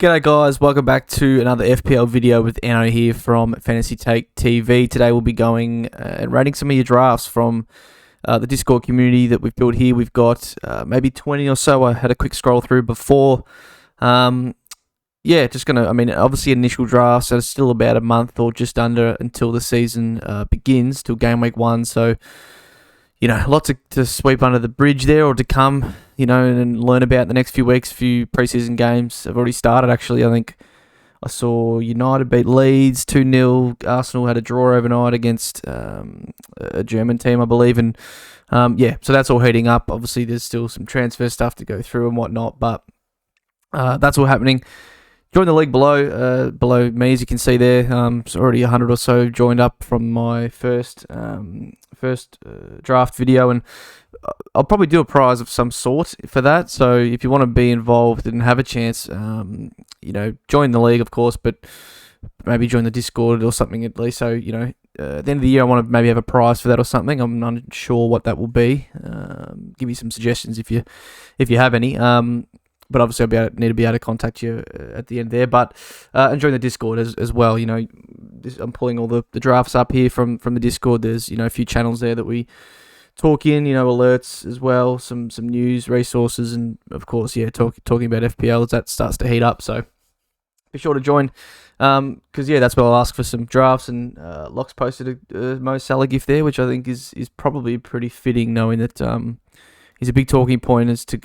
G'day guys, welcome back to another FPL video with Anno here from Fantasy Take TV. Today we'll be going and rating some of your drafts from the Discord community that we've built here. We've got maybe 20 or so. I had a quick scroll through before. Obviously initial drafts, so it's still about a month or just under until the season begins, till game week 1. So, lots to sweep under the bridge there or to come, and learn about the next few weeks. A few preseason games have already started, actually. I think I saw United beat Leeds 2-0. Arsenal had a draw overnight against a German team, I believe. And, so that's all heating up. Obviously, there's still some transfer stuff to go through and whatnot, but that's all happening. Join the league below me, as you can see there. It's already 100 or so joined up from my first draft video, and I'll probably do a prize of some sort for that. So if you want to be involved and have a chance, join the league, of course, but maybe join the Discord or something at least. So, at the end of the year, I want to maybe have a prize for that or something. I'm not sure what that will be. Give me some suggestions if you have any. But obviously, I'll need to be able to contact you at the end there. But and join the Discord as well. I'm pulling all the drafts up here from the Discord. There's a few channels there that we talk in. Alerts as well, some news resources, and of course, talking about FPL as that starts to heat up. So be sure to join. Because that's where I'll ask for some drafts. And Locks posted a Mo Salah gift there, which I think is probably pretty fitting, knowing that he's a big talking point as to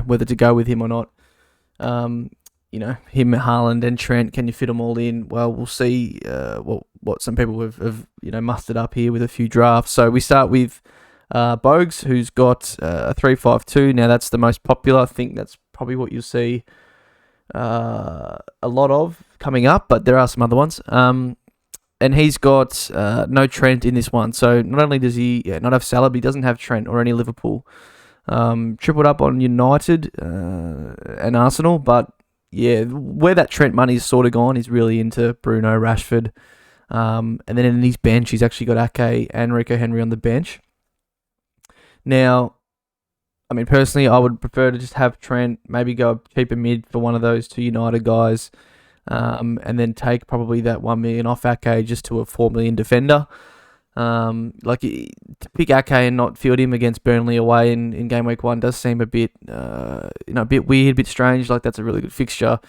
whether to go with him or not. Him, Haaland and Trent, can you fit them all in? Well, we'll see what some people have mustered up here with a few drafts. So we start with Bogues, who's got a 3-5-2. Now that's the most popular. I think that's probably what you'll see a lot of coming up, but there are some other ones. And he's got no Trent in this one. So not only does he not have Salah, but he doesn't have Trent or any Liverpool. Tripled up on United and Arsenal, but where that Trent money's sort of gone is really into Bruno, Rashford, and then in his bench he's actually got Ake and Rico Henry on the bench. Now, personally, I would prefer to just have Trent, maybe go cheaper mid for one of those two United guys, and then take probably that 1 million off Ake just to a 4 million defender. To pick Ake and not field him against Burnley away in game week 1 does seem a bit, a bit weird, a bit strange. Like, that's a really good fixture.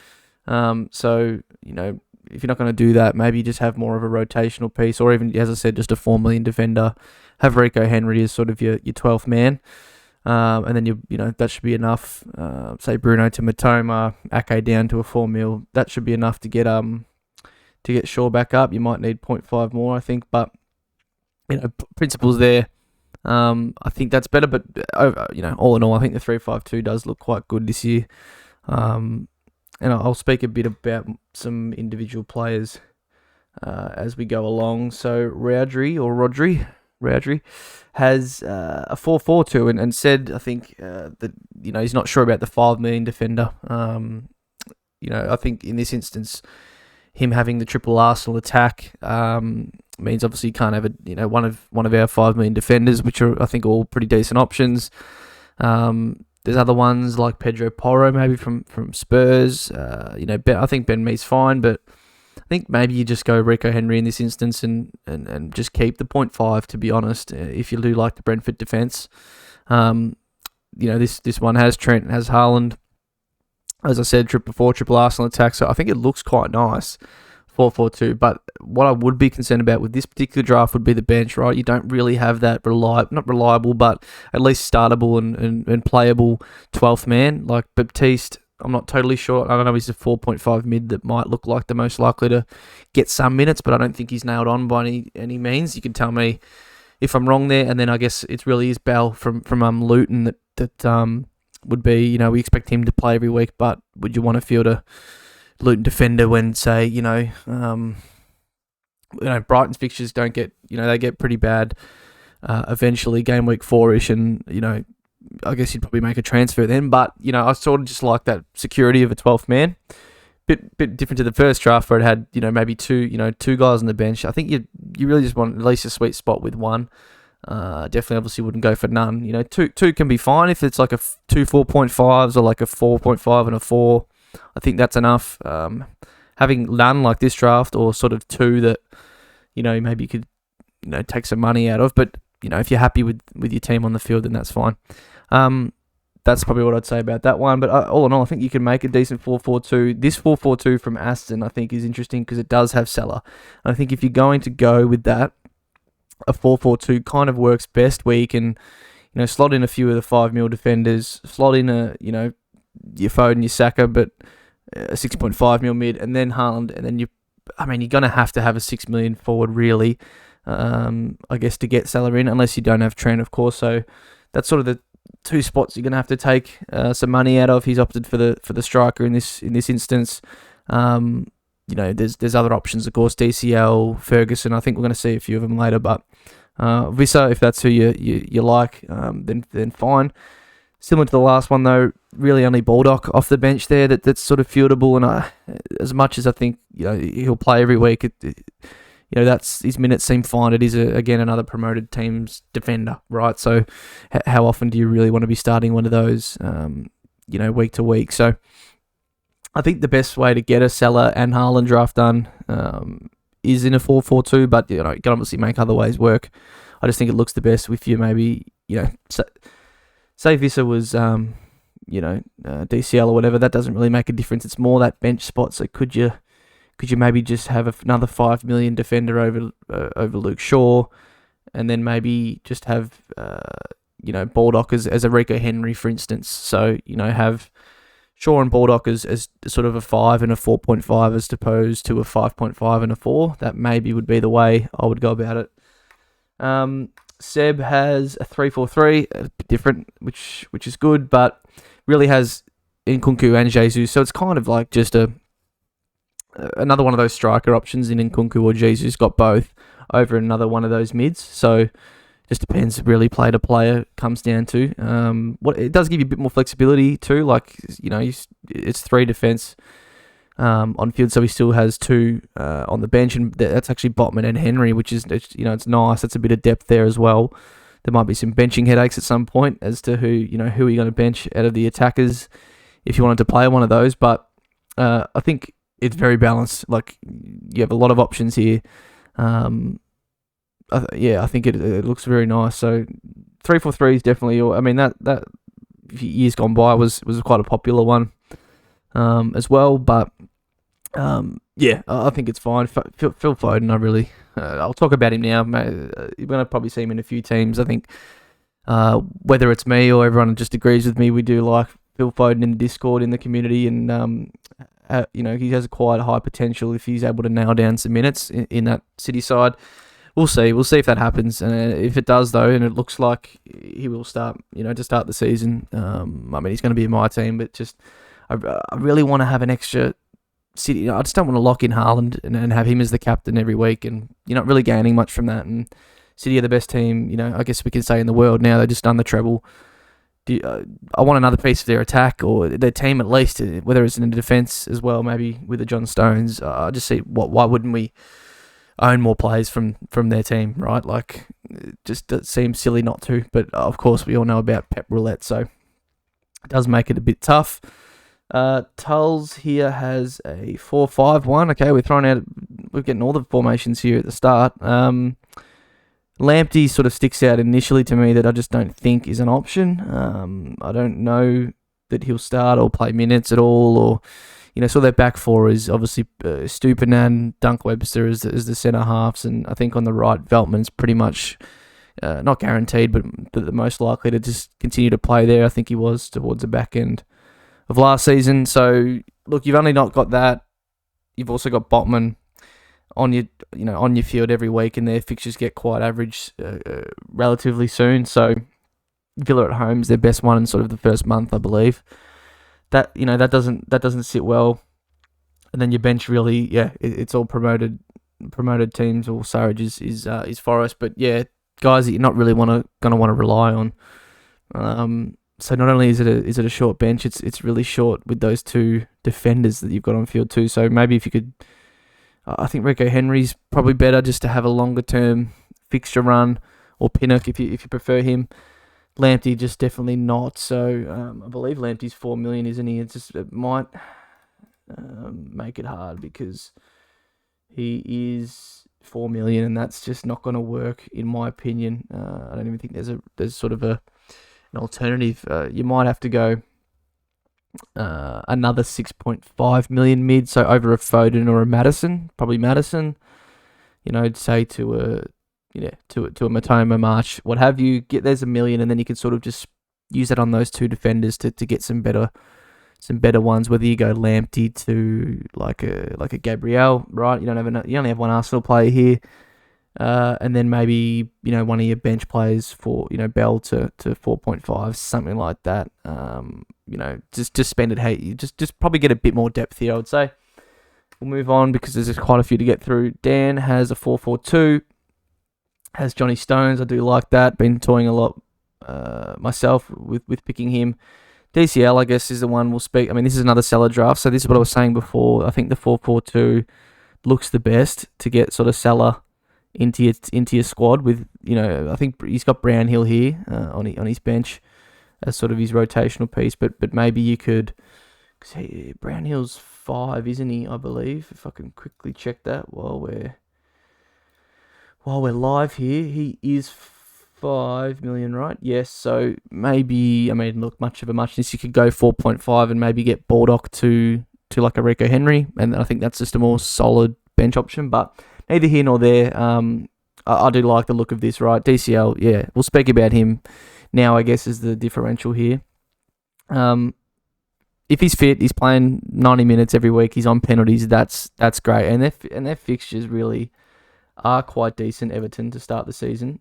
So, if you're not going to do that, maybe just have more of a rotational piece, or even, as I said, just a 4 million defender. Have Rico Henry as sort of your 12th man. And then that should be enough. Say Bruno to Matoma, Ake down to a 4 mil. That should be enough to get Shaw back up. You might need 0.5 more, I think, but principles there. I think that's better, but all in all, I think the 3-5-2 does look quite good this year. And I'll speak a bit about some individual players as we go along. So Rodri has a 4-4-2 and said, I think, that he's not sure about the 5 million defender. I think in this instance, him having the triple Arsenal attack means obviously you can't have one of our 5 million defenders, which are, I think, all pretty decent options. There's other ones like Pedro Porro, maybe from Spurs. I think Ben Mee's fine, but I think maybe you just go Rico Henry in this instance and just keep the 0.5, to be honest, if you do like the Brentford defence. This one has Trent, has Haaland. As I said, triple Arsenal attack, so I think it looks quite nice, 4-4-2. But what I would be concerned about with this particular draft would be the bench, right? You don't really have that not reliable, but at least startable and playable 12th man. Like Baptiste, I'm not totally sure. I don't know, he's a 4.5 mid that might look like the most likely to get some minutes, but I don't think he's nailed on by any means. You can tell me if I'm wrong there. And then I guess it really is Bell from Luton that would be, we expect him to play every week, but would you want to field a Luton defender when, say, Brighton's fixtures don't get, they get pretty bad eventually, game week 4-ish, and, I guess you'd probably make a transfer then, but, I sort of just like that security of a 12th man. Bit different to the first draft where it had, maybe two guys on the bench. I think you really just want at least a sweet spot with one. Definitely, obviously, wouldn't go for none. Two can be fine if it's like two 4.5s or like a 4.5 and a 4. I think that's enough. Having none like this draft, or sort of two that, maybe you could, take some money out of. But, if you're happy with your team on the field, then that's fine. That's probably what I'd say about that one. But all in all, I think you can make a decent 4-4-2. This 4-4-2 from Aston, I think, is interesting because it does have Salah. I think if you're going to go with that, a 4-4-2 kind of works best, where you can, slot in a few of the 5 mil defenders, slot in your Foden, your Saka, but a 6.5 mil mid, and then Haaland, and then you're going to have a 6 million forward, really, I guess, to get Salah in, unless you don't have Trent, of course. So that's sort of the two spots you're going to have to take some money out of. He's opted for the striker in this instance. There's other options, of course, DCL, Ferguson. I think we're going to see a few of them later, but Vissa, if that's who you like, then fine. Similar to the last one, though, really only Baldock off the bench there that's sort of fieldable, and as much as I think he'll play every week, that's his minutes seem fine. It is again another promoted team's defender, right? So how often do you really want to be starting one of those, week to week? So I think the best way to get a Salah and Haaland draft done is in a 4-4-2, but you can obviously make other ways work. I just think it looks the best with you maybe, say Vissa was, DCL or whatever. That doesn't really make a difference. It's more that bench spot. So could you maybe just have another 5 million defender over Luke Shaw, and then maybe just have Baldock as a Rico Henry, for instance. So have Shaw and Baldock as sort of a 5 and a 4.5 as opposed to a 5.5 and a 4. That maybe would be the way I would go about it. Seb has a 3-4-3, a bit different, which is good, but really has Nkunku and Jesus. So it's kind of like just another one of those striker options in Nkunku or Jesus, got both over another one of those mids. So just depends, really, player to player comes down to. What it does give you a bit more flexibility too. Like it's 3 defense on field, so he still has 2 on the bench, and that's actually Botman and Henry, which is it's nice. That's a bit of depth there as well. There might be some benching headaches at some point as to who are you going to bench out of the attackers if you wanted to play one of those. But I think it's very balanced. Like, you have a lot of options here. I think it looks very nice. So 3-4-3 is definitely. That years gone by was quite a popular one as well. But I think it's fine. Phil Foden, I'll talk about him now. You're going to probably see him in a few teams. I think whether it's me or everyone just agrees with me, we do like Phil Foden in the Discord, in the community, and he has quite a high potential if he's able to nail down some minutes in that City side. We'll see if that happens. If it does, though, and it looks like he will start, to start the season. He's going to be in my team, but just I really want to have an extra City. I just don't want to lock in Haaland and have him as the captain every week, and you're not really gaining much from that. And City are the best team, I guess we can say, in the world now. They've just done the treble. I want another piece of their attack, or their team at least, whether it's in the defence as well, maybe with the John Stones. I just see why wouldn't we own more players from their team, right? Like, it seems silly not to, but of course we all know about Pep Roulette, so it does make it a bit tough. Tulls here has a 4-5-1. Okay, we're getting all the formations here at the start. Lamptey sort of sticks out initially to me that I just don't think is an option. I don't know that he'll start or play minutes at all, or so their back four is obviously Stupinan, Dunk Webster as the centre halves, and I think on the right, Veltman's pretty much not guaranteed, but the most likely to just continue to play there. I think he was towards the back end of last season. So look, you've only not got that. You've also got Botman on your field every week, and their fixtures get quite average relatively soon. So Villa at home is their best one in sort of the first month, I believe. That doesn't sit well, and then your bench really, it's all promoted teams, or Surridge is Forest, but guys that you're not really going to want to rely on. So not only is it a short bench, it's really short with those 2 defenders that you've got on field too. So maybe if you could, I think Rico Henry's probably better just to have a longer term fixture run, or Pinnock if you prefer him. Lamptey just definitely not. So I believe Lamptey's 4 million, isn't he? It might make it hard because he is 4 million, and that's just not going to work in my opinion. I don't even think there's sort of an alternative. You might have to go another 6.5 million mid, so over a Foden or a Madison, probably Madison. Say to a Matoma, March, what have you. There's $1 million, and then you can sort of just use that on those two defenders to get some better ones. Whether you go Lamptey to like a Gabriel, right? You only have one Arsenal player here, and then maybe one of your bench players for Bell to 4.5, something like that. Just spend it. Hey, you just probably get a bit more depth here, I would say. We'll move on because there's quite a few to get through. Dan has a 4-4-2. Has Johnny Stones. I do like that. Been toying a lot myself with picking him. DCL, I guess, is the one we'll speak. I mean, this is another Salah draft. So this is what I was saying before. I think the 4-4-2 looks the best to get sort of Salah into your squad with, I think he's got Brownhill here on his bench as sort of his rotational piece. But maybe you could, because Brownhill's 5, isn't he? I believe. If I can quickly check that while we're live here, he is 5 million, right? Yes. So maybe, look, much of a muchness. You could go 4.5 and maybe get Baldock to like a Rico Henry, and I think that's just a more solid bench option. But neither here nor there. I do like the look of this, right? DCL, yeah, we'll speak about him now, I guess, is the differential here. If he's fit, he's playing 90 minutes every week. He's on penalties. That's great, and their fixtures really are quite decent. Everton to start the season.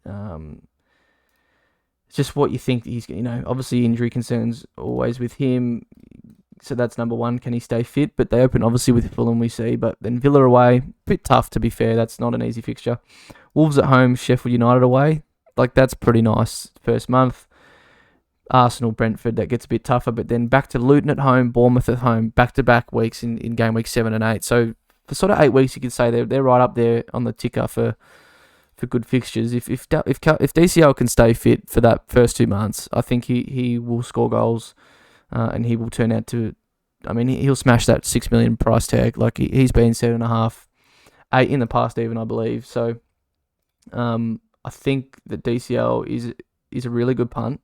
It's just what you think that he's. Obviously injury concerns always with him. So that's number one. Can he stay fit? But they open obviously with Fulham, we see. But then Villa away, bit tough to be fair. That's not an easy fixture. Wolves at home, Sheffield United away. Like that's pretty nice first month. Arsenal, Brentford, that gets a bit tougher. But then back to Luton at home, Bournemouth at home, back-to-back weeks in game week 7 and 8. So for sort of 8 weeks, you could say they're right up there on the ticker for good fixtures. If DCL can stay fit for that first 2 months, I think he will score goals. And he will turn out to, he'll smash that 6 million price tag. Like he's been 7.5, 8 in the past even, I believe. So, I think that DCL is a really good punt.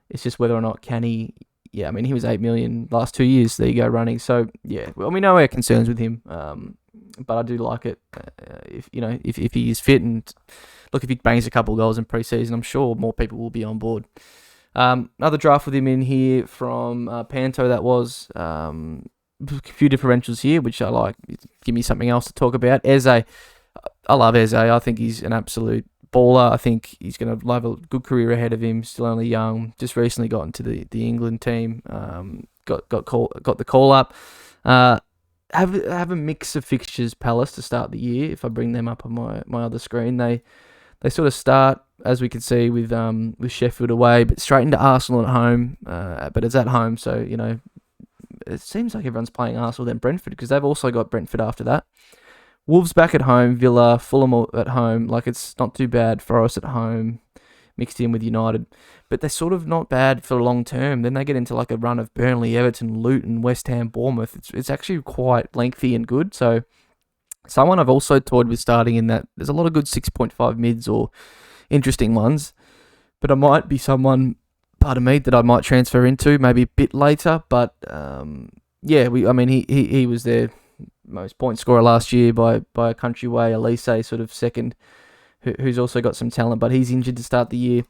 It's just whether or not can he. Yeah, he was 8 million last 2 years. There you go, running. So yeah, well, we know our concerns with him. But I do like it. If he is fit and look, if he bangs a couple of goals in pre-season, I'm sure more people will be on board. Another draft with him in here from Panto. That was a few differentials here, which I like. Give me something else to talk about. Eze, I love Eze. I think he's an absolute baller. I think he's going to have a good career ahead of him. Still only young. Just recently got into the England team. Got the call up. Have a mix of fixtures, Palace, to start the year. If I bring them up on my other screen, they sort of start, as we can see, with Sheffield away, but straight into Arsenal at home. But it's at home, so it seems like everyone's playing Arsenal then Brentford, because they've also got Brentford after that. Wolves back at home, Villa, Fulham at home. Like it's not too bad. Forest at home, mixed in with United, but they're sort of not bad for the long term. Then they get into like a run of Burnley, Everton, Luton, West Ham, Bournemouth. It's actually quite lengthy and good. So someone I've also toyed with starting in that. There's a lot of good 6.5 mids or interesting ones, but I might be someone, pardon me, that I might transfer into maybe a bit later. But he was their most point scorer last year by a country way. Elise sort of second, who's also got some talent, but he's injured to start the year.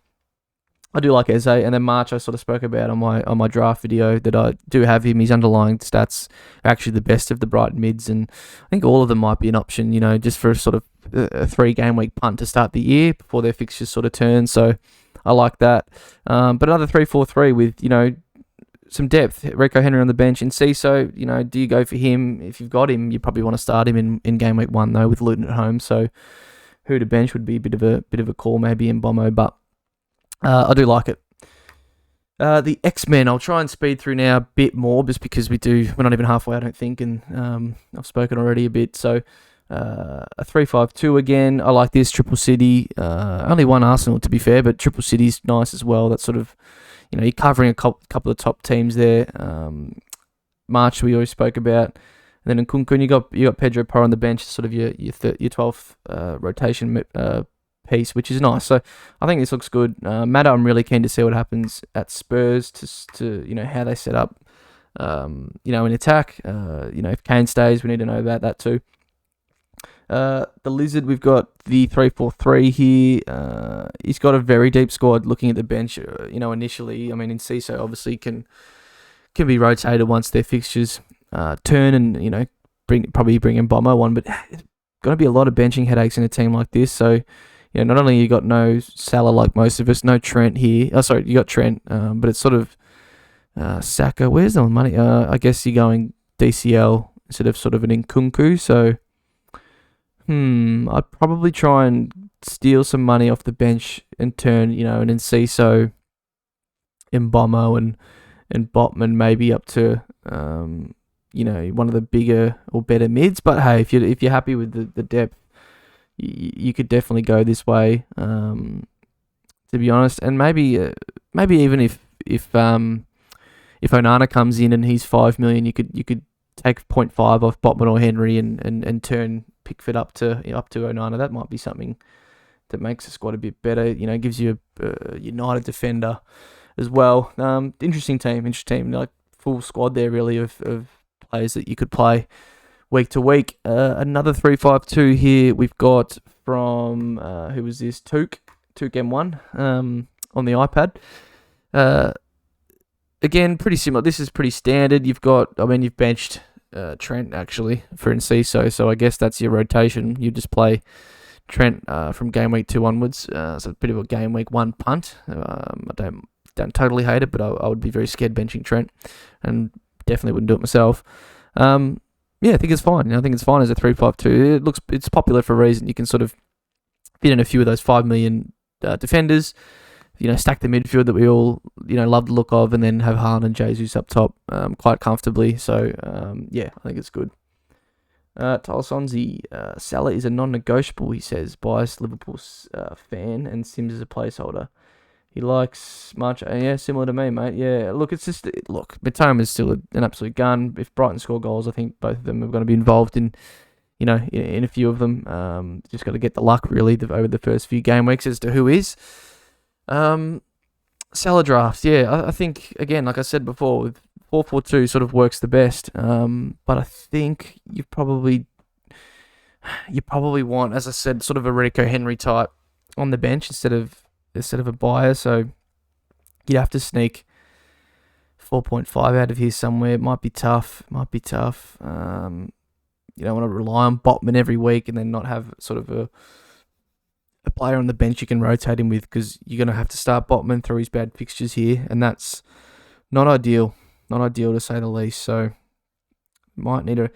I do like Eze, and then March I sort of spoke about on my draft video that I do have him. His underlying stats are actually the best of the Brighton mids, and I think all of them might be an option, just for sort of a 3-game week punt to start the year before their fixtures sort of turn. So I like that. But another 3-4-3 with, some depth. Rico Henry on the bench, and Ciso, do you go for him? If you've got him, you probably want to start him in game week 1 though, with Luton at home. So who to bench would be a bit of a call, maybe in Bomo, but I do like it. The X-Men, I'll try and speed through now a bit more, just because we're not even halfway, I don't think, and I've spoken already a bit. So a 3-5-2 again. I like this. Triple City, only one Arsenal to be fair, but Triple City's nice as well. That's sort of, you're covering a couple of top teams there. March we already spoke about. And then Nkunku, you got Pedro Porro on the bench, sort of your 12th rotation piece, which is nice. So I think this looks good. Matter, I'm really keen to see what happens at Spurs to how they set up, in attack. If Kane stays, we need to know about that too. The Lizard, we've got the 3-4-3 here. He's got a very deep squad. Looking at the bench, initially, I mean, Enciso obviously can be rotated once their fixtures turn, and probably bring in Bomber one, but it's going to be a lot of benching headaches in a team like this. So, not only you got no Salah like most of us, no Trent here. Oh, sorry, you got Trent, but it's sort of Saka. Where's the money? I guess you're going DCL instead of sort of an Nkunku. So, I'd probably try and steal some money off the bench and turn, an Enciso, Mbommo and Botman maybe up to, one of the bigger or better mids. But hey, if you're happy with the depth, you could definitely go this way. To be honest, and maybe even if Onana comes in and he's 5 million, you could take 0.5 off Botman or Henry and turn Pickford up to Onana. That might be something that makes the squad a bit better. Gives you a United defender as well. Interesting team. Like full squad there really of players that you could play week to week. Another 3-5-2 here we've got from who was this? Took M1 on the iPad. Again, pretty similar. This is pretty standard. You've benched Trent actually for Enciso, so I guess that's your rotation. You just play Trent from game week 2 onwards. So a bit of a game week 1 punt. I don't totally hate it, but I would be very scared benching Trent, and definitely wouldn't do it myself. I think it's fine. I think it's fine as a 3-5-2. It's popular for a reason. You can sort of fit in a few of those 5 million defenders. Stack the midfield that we all love the look of, and then have Haaland and Jesus up top quite comfortably. So I think it's good. Talasonzi, Salah is a non-negotiable, he says. Biased Liverpool fan, and Sims is a placeholder. He likes March. Similar to me, mate. Yeah, Mitoma is still an absolute gun. If Brighton score goals, I think both of them are going to be involved in a few of them. Just got to get the luck, really, over the first few game weeks as to who is. Salah drafts, I think, again, like I said before, with 4-4-2 sort of works the best. But I think you probably want, as I said, sort of a Rico Henry type on the bench instead of a buyer, so you'd have to sneak 4.5 out of here somewhere. It might be tough. You don't want to rely on Botman every week and then not have sort of a player on the bench you can rotate him with, because you're going to have to start Botman through his bad fixtures here, and that's not ideal. Not ideal to say the least. So might need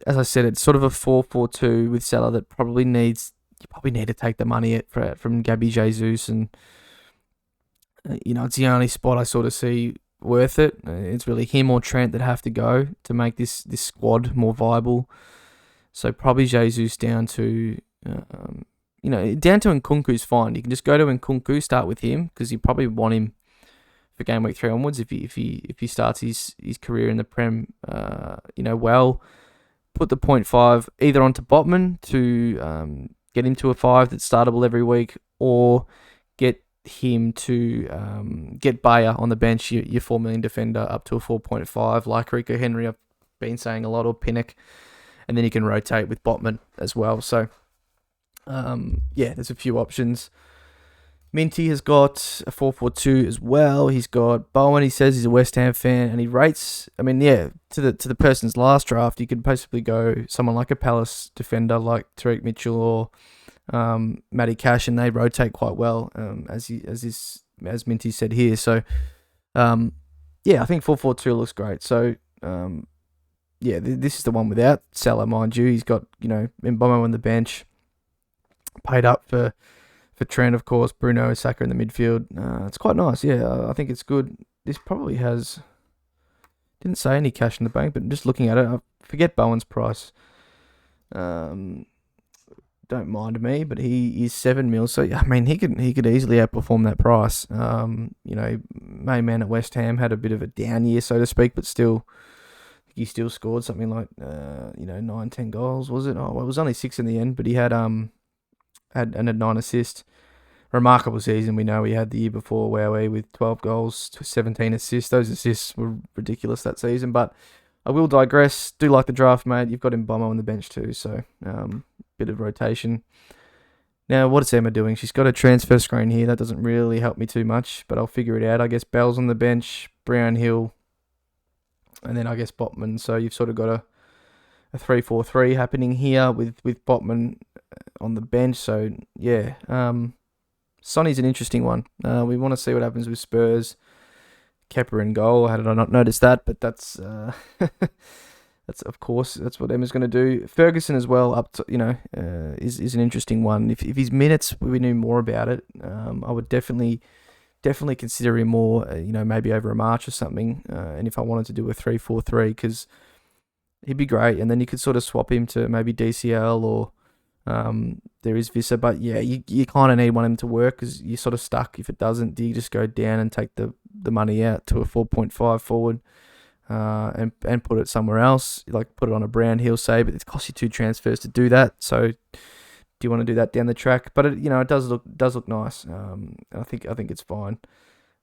as I said, it's sort of a 4-4-2 with Salah that probably needs. You probably need to take the money from Gabby Jesus, and it's the only spot I sort of see worth it. It's really him or Trent that have to go to make this squad more viable. So probably Jesus down to Nkunku is fine. You can just go to Nkunku, start with him, because you probably want him for game week 3 onwards if he starts his career in the Prem well. Put the 0.5 either onto Botman to get him to a 5 that's startable every week, or get him to get Bayer on the bench, your 4 million defender, up to a 4.5, like Rico Henry, I've been saying a lot, or Pinnock, and then you can rotate with Botman as well. So, there's a few options. Minty has got a 4-4-2 as well. He's got Bowen. He says he's a West Ham fan, and he rates. I mean, to the person's last draft, you could possibly go someone like a Palace defender, like Tariq Mitchell or Matty Cash, and they rotate quite well, as Minty said here. So, I think 4-4-2 looks great. So, this is the one without Salah, mind you. He's got Mbommo on the bench, paid up for Trent, of course, Bruno, Saka in the midfield. It's quite nice, I think it's good. This probably didn't say any cash in the bank, but just looking at it, I forget Bowen's price. Don't mind me, but he is 7 mil, so I mean he could easily outperform that price. Main man at West Ham had a bit of a down year, so to speak, but still he still scored something like 9, 10 goals, was it? Oh, well, it was only 6 in the end, but he had 9 assists. Remarkable season. We know he had the year before Wowee with 12 goals to 17 assists. Those assists were ridiculous that season, but I will digress. Do like the draft, mate. You've got Mbommo on the bench too, so bit of rotation. Now, what is Emma doing? She's got a transfer screen here. That doesn't really help me too much, but I'll figure it out. I guess Bell's on the bench, Brownhill, and then I guess Botman. So you've sort of got a 3-4-3 happening here with Botman on the bench. So, yeah, Sonny's an interesting one. We want to see what happens with Spurs. Kepa in goal. How did I not notice that? But that's of course that's what Emma's going to do. Ferguson as well. Up to is an interesting one. If his minutes we knew more about it, I would definitely consider him more. Maybe over a March or something. And if I wanted to do a 3-4-3, because he'd be great. And then you could sort of swap him to maybe DCL or. There is Vissa, but yeah, you kind of need one of them to work because you're sort of stuck. If it doesn't, do you just go down and take the money out to a 4.5 forward and put it somewhere else, like put it on a Brownhill, say, but it costs you 2 transfers to do that. So do you want to do that down the track? But it does look nice. I think it's fine.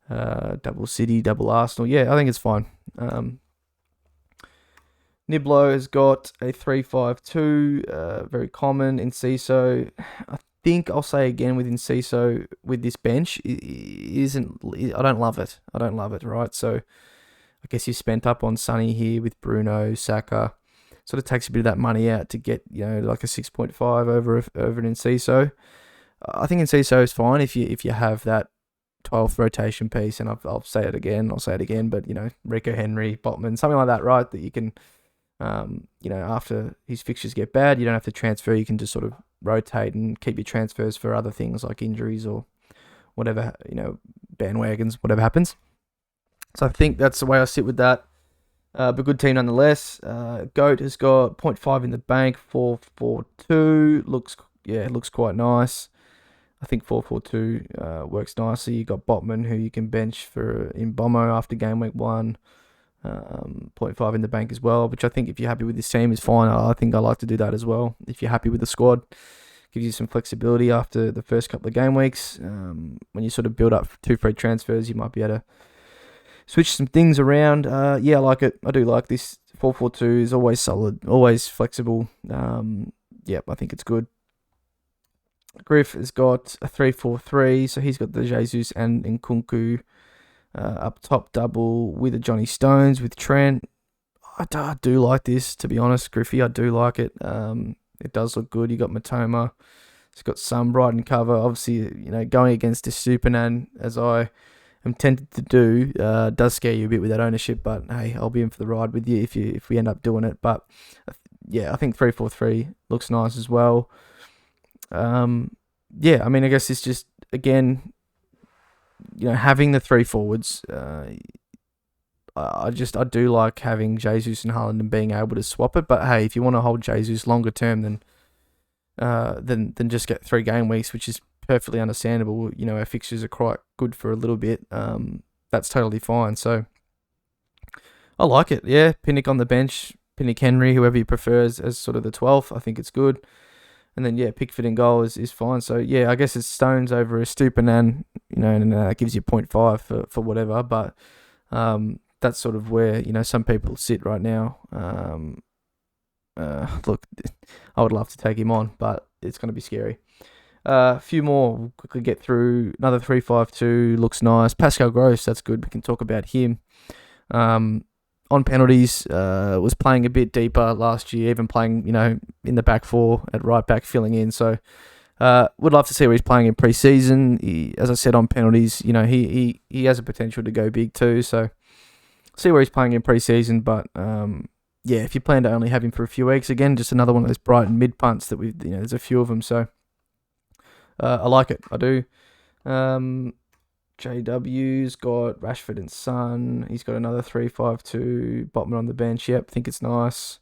Double City, double Arsenal. Yeah, I think it's fine. Niblo has got a 3-5-2, very common. Enciso, I think I'll say again with Enciso, with this bench, I don't love it. Right? So I guess you spent up on Sonny here with Bruno, Saka. Sort of takes a bit of that money out to get, like a 6.5 over an Enciso. I think Enciso is fine if you have that 12th rotation piece, and I'll say it again, but, Rico Henry, Botman, something like that, right? That you can... after his fixtures get bad, you don't have to transfer. You can just sort of rotate and keep your transfers for other things like injuries or whatever, bandwagons, whatever happens. So I think that's the way I sit with that. But good team nonetheless. Goat has got 0.5 in the bank, 4-4-2. Looks quite nice. I think 4-4-2 works nicely. You got Botman, who you can bench for Mbommo after game week 1. 0.5 in the bank as well, which I think if you're happy with this team is fine. I think I like to do that as well. If you're happy with the squad, gives you some flexibility after the first couple of game weeks. When you sort of build up 2 free transfers, you might be able to switch some things around. I like it. I do like this. 4-4-2 is always solid, always flexible. I think it's good. Griff has got a 3-4-3, so he's got the Jesus and Nkunku up top double with a Johnny Stones with Trent. I do like this, to be honest, Griffey. I do like it. It does look good. You got Matoma. It's got some Brighton cover. Obviously, going against this Supernan, as I am tempted to do, does scare you a bit with that ownership. But hey, I'll be in for the ride with you if we end up doing it. But yeah, I think 3-4-3 looks nice as well. I guess it's just, again, having the 3 forwards, I do like having Jesus and Haaland and being able to swap it. But hey, if you want to hold Jesus longer term, then just get 3 game weeks, which is perfectly understandable. Our fixtures are quite good for a little bit. That's totally fine. So I like it. Yeah, Pinnock on the bench, Pinnock Henry, whoever you prefer as sort of the 12th. I think it's good. And then, Pickford in goal is fine. So, I guess it's Stones over a Stupinan, and that gives you 0.5 for whatever. But that's sort of where, some people sit right now. Look, I would love to take him on, but it's going to be scary. A few more we'll quickly get through. Another 3-5-2 looks nice. Pascal Gross, that's good. We can talk about him. On penalties, was playing a bit deeper last year, even playing, in the back 4 at right back, filling in. So, would love to see where he's playing in pre-season. As I said, on penalties, he has a potential to go big too. So, see where he's playing in pre-season. But, if you plan to only have him for a few weeks, again, just another one of those Brighton mid punts that there's a few of them. So, I like it. I do. JW's got Rashford and Son. He's got another 3-5-2. Botman on the bench. Yep, think it's nice.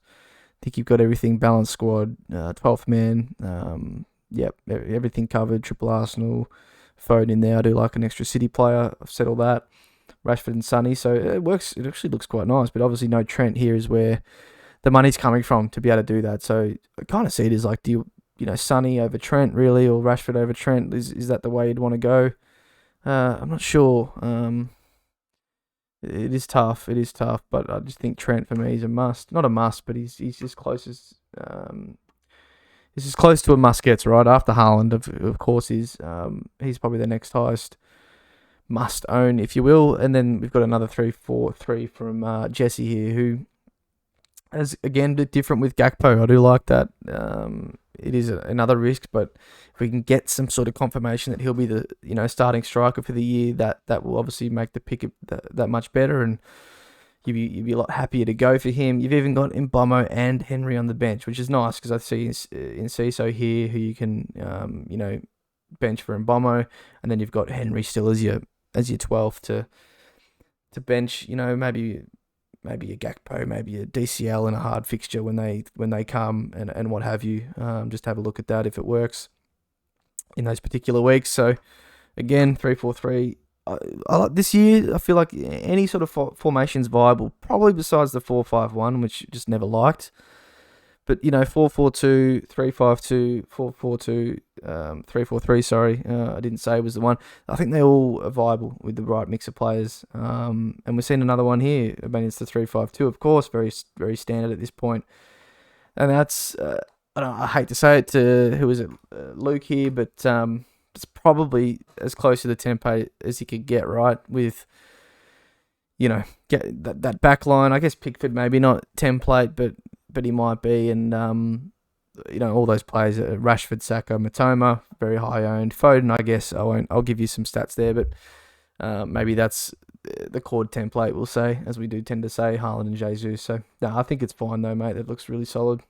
Think you've got everything balanced squad. 12th man. Everything covered. Triple Arsenal. Foden in there. I do like an extra City player. I've said all that. Rashford and Sonny. So it works. It actually looks quite nice. But obviously, no Trent here is where the money's coming from to be able to do that. So I kind of see it as like, do you Sonny over Trent really, or Rashford over Trent? Is that the way you'd want to go? I'm not sure. It is tough. It is tough, but I just think Trent for me is a must. Not a must, but he's just closest. He's as close to a must gets, right after Haaland. Of course, he's probably the next highest must own, if you will. And then we've got another 3-4-3 from Jesse here, who is again a bit different with Gakpo. I do like that. It is another risk, but if we can get some sort of confirmation that he'll be the starting striker for the year, that will obviously make the pick that much better, and you'd be a lot happier to go for him. You've even got Mbeumo and Henry on the bench, which is nice because I see in Ciso here who you can bench for Mbeumo, and then you've got Henry still as your 12th to bench. Maybe a Gakpo, maybe a DCL in a hard fixture when they come and what have you. Just have a look at that if it works in those particular weeks. So again, 3-4-3. I like this year. I feel like any sort of formation's viable, probably besides the 4-5-1, which just never liked. But 4-4-2, 3-5-2, 4-4-2, 3-4-3. Sorry, I didn't say was the one. I think they all are viable with the right mix of players. And we're seeing another one here. I mean, it's the 3-5-2, of course, very very standard at this point. And that's I hate to say it to who is it, Luke here, but it's probably as close to the template as you could get, right? With get that back line. I guess Pickford maybe not template, but he might be, and all those players, Rashford, Saka, Matoma, very high owned. Foden, I guess I'll give you some stats there, but maybe that's the chord template, we'll say, as we do tend to say, Haaland and Jesus. So no, I think it's fine though, mate. That looks really solid.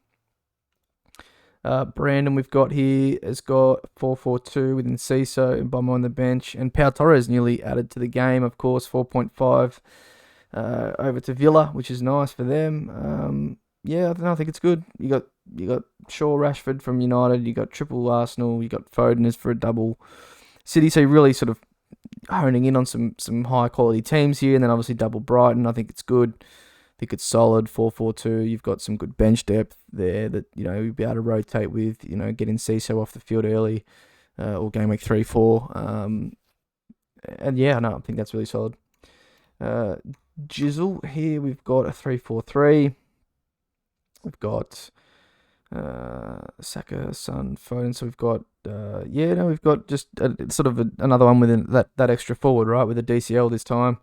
Brandon we've got here has got 4-4-2 with Enciso and Mbeumo on the bench, and Pau Torres newly added to the game, of course, 4.5 over to Villa, which is nice for them. Yeah, I think it's good. You got Shaw, Rashford from United. You got triple Arsenal. You got Foden as for a double City. So you're really sort of honing in on some high quality teams here, and then obviously double Brighton. I think it's good. I think it's solid. 4-4-2. You've got some good bench depth there that you'll be able to rotate with. Getting Ciso off the field early, or game week 3-4. And yeah, no, I think that's really solid. Jizzle here. We've got a 3-4-3. We've got Saka, Son, Foden. So we've got we've got just another one with that extra forward, right, with a DCL this time.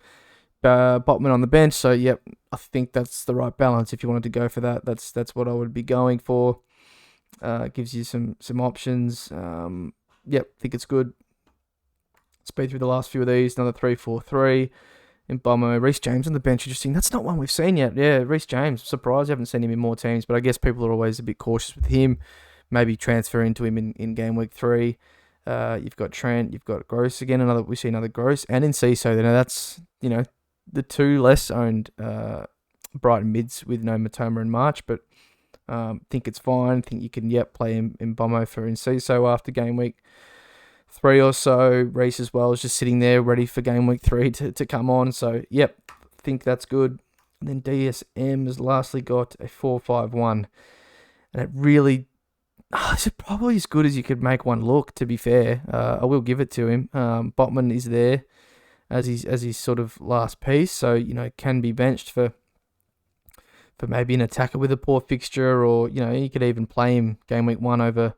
Botman on the bench. So yep, I think that's the right balance. If you wanted to go for that, that's what I would be going for. Gives you some options. Yep, think it's good. Speed through the last few of these. Another 3-4-3. Mbeumo, Reece James on the bench. Interesting. That's not one we've seen yet. Yeah, Reece James. Surprised I haven't seen him in more teams, but I guess people are always a bit cautious with him. Maybe transfer into him in game week 3. You've got Trent. You've got Gross again. We see another Gross and Enciso. That's the two less owned Brighton mids with no Matoma and March, but think it's fine. Think you can play him in Mbeumo for Enciso after game week 3 or so. Reece as well is just sitting there ready for game week 3 to come on. So, yep, think that's good. And then DSM has lastly got a 4-5-1. And it really, it's probably as good as you could make one look, to be fair. I will give it to him. Botman is there as his sort of last piece. So, can be benched for maybe an attacker with a poor fixture, or, you could even play him game week 1 over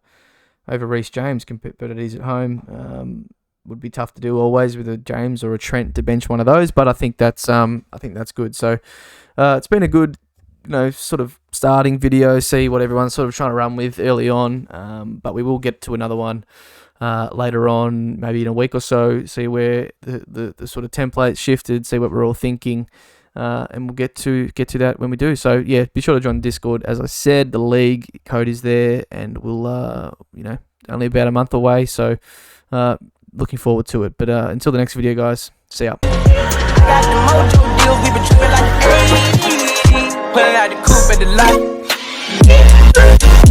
Reece James, but it is at home. Would be tough to do always with a James or a Trent to bench one of those, but I think that's good. So it's been a good sort of starting video, see what everyone's sort of trying to run with early on. But we will get to another one later on, maybe in a week or so, see where the sort of template shifted, see what we're all thinking. And we'll get to that when we do. So yeah, be sure to join the Discord. As I said, the league code is there, and we'll only about a month away. So looking forward to it. But until the next video, guys, see ya. Got the mojo deals, we been tripping like 80. Pulling out the coupe at the lot.